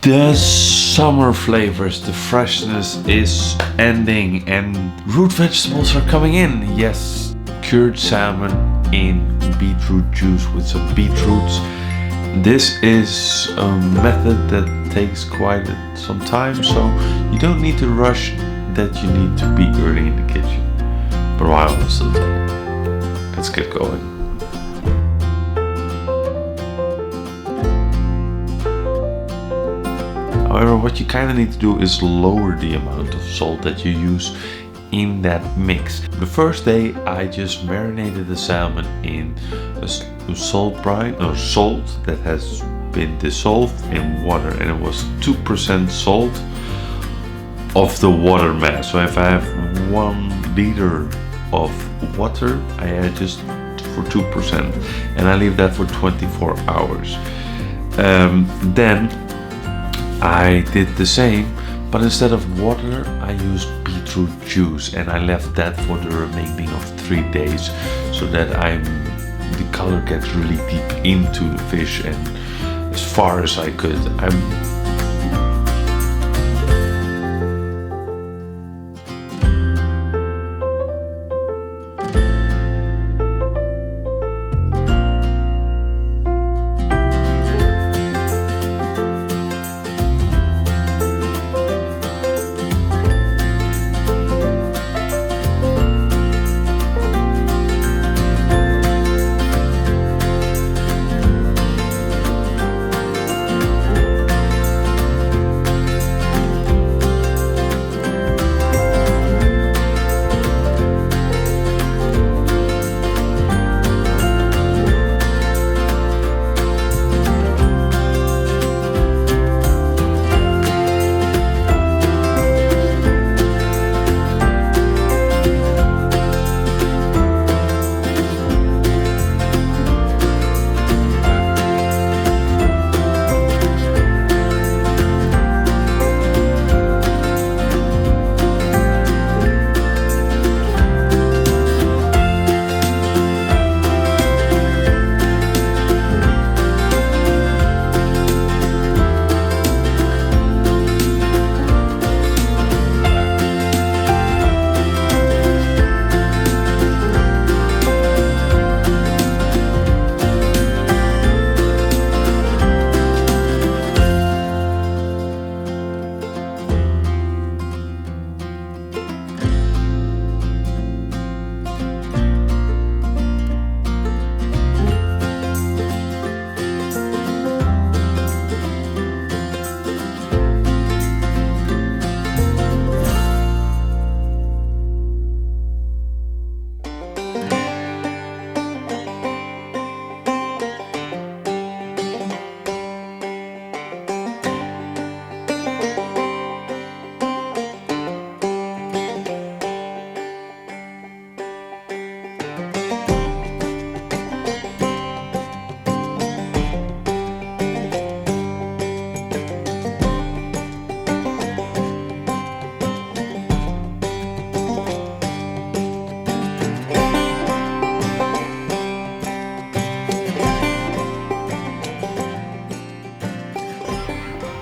The summer flavors, the freshness is ending and root vegetables are coming in. Yes, cured salmon in beetroot juice with some beetroots. This is a method that takes quite some time, so you don't need to rush that you need to be early in the kitchen. But while I'm still there, let's get going. However, what you kind of need to do is lower the amount of salt that you use in that mix. The first day I just marinated the salmon in a salt brine, or salt that has been dissolved in water, and it was 2% salt of the water mass. So if I have 1 liter of water, I adjust for 2% and I leave that for 24 hours. Then I did the same, but instead of water I used beetroot juice, and I left that for the remaining of 3 days so that the color gets really deep into the fish, and as far as I could.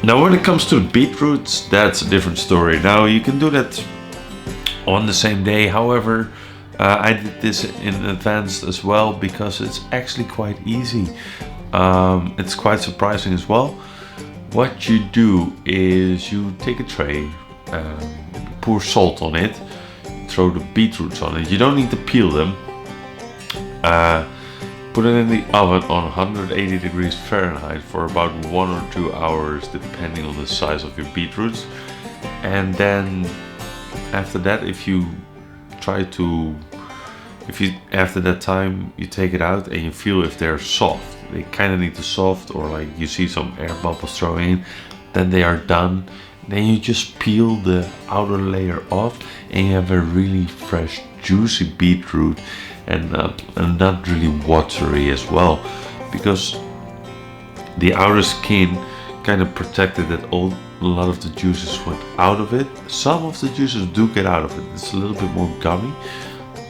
Now when it comes to beetroots, that's a different story. Now you can do that on the same day. However, I did this in advance as well because it's actually quite easy. It's quite surprising as well. What you do is you take a tray, pour salt on it, throw the beetroots on it. You don't need to peel them. Put it in the oven on 180 degrees Fahrenheit for about 1 or 2 hours, depending on the size of your beetroots. And then after that, after that time, you take it out and you feel if they're soft. They kind of need to soft, or like you see some air bubbles throwing in, then they are done. Then you just peel the outer layer off and you have a really fresh, juicy beetroot. And not really watery as well, because the outer skin kind of protected that a lot of the juices went out of it. Some of the juices do get out of it. It's a little bit more gummy,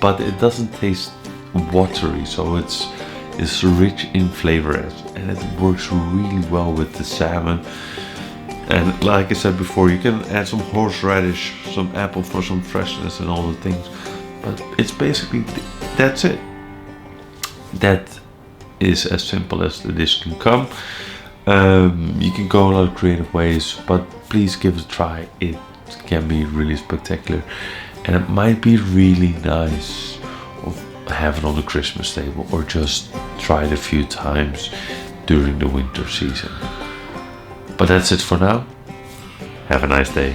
but it doesn't taste watery, so it's rich in flavor, and it works really well with the salmon. And like I said before, you can add some horseradish, some apple for some freshness and all the things. But it's basically, that's it. That is as simple as the dish can come. You can go a lot of creative ways, but please give it a try. It can be really spectacular. And it might be really nice to have it on the Christmas table, or just try it a few times during the winter season. But that's it for now. Have a nice day.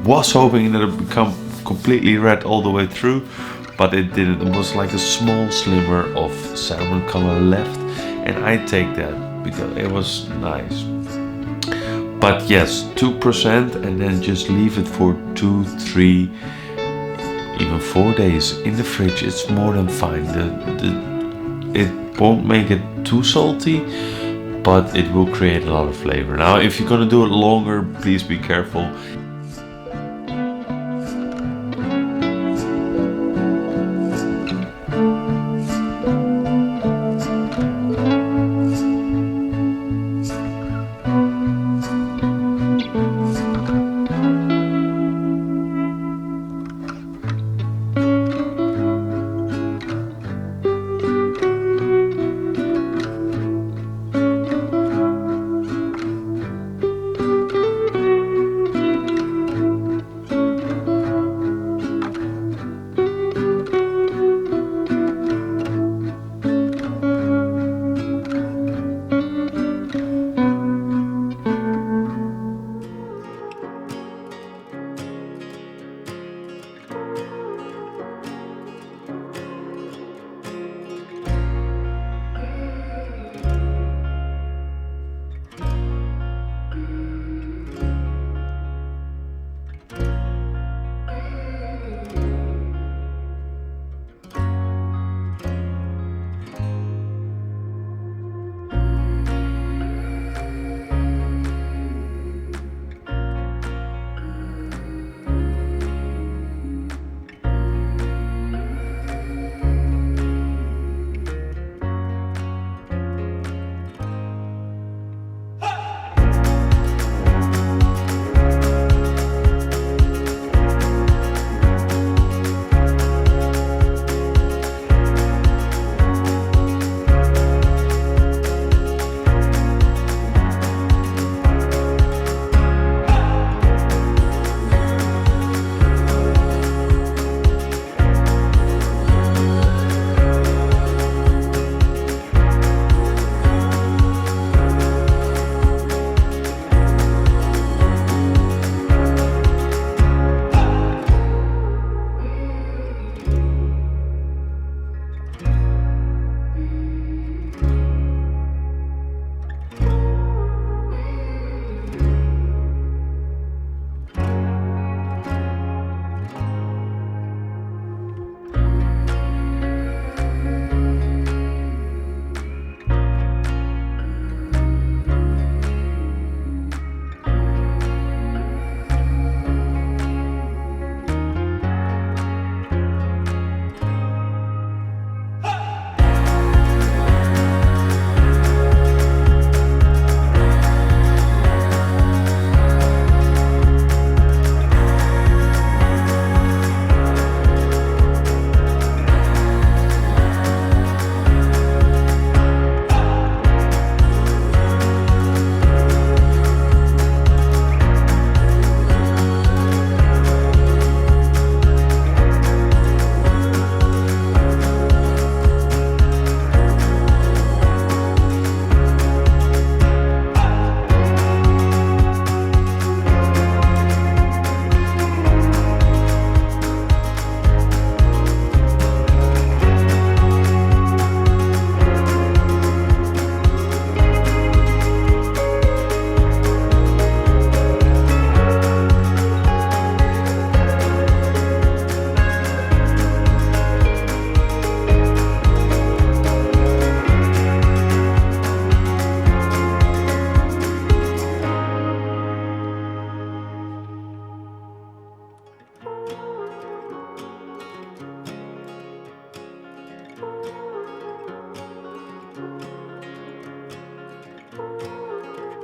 was hoping that it would become completely red all the way through, but it didn't. It was like a small sliver of salmon color left, and I take that because it was nice. But yes, 2%, and then just leave it for 2, 3, even 4 days in the fridge. It's more than fine. It won't make it too salty, but it will create a lot of flavor. Now, if you're gonna do it longer, please be careful.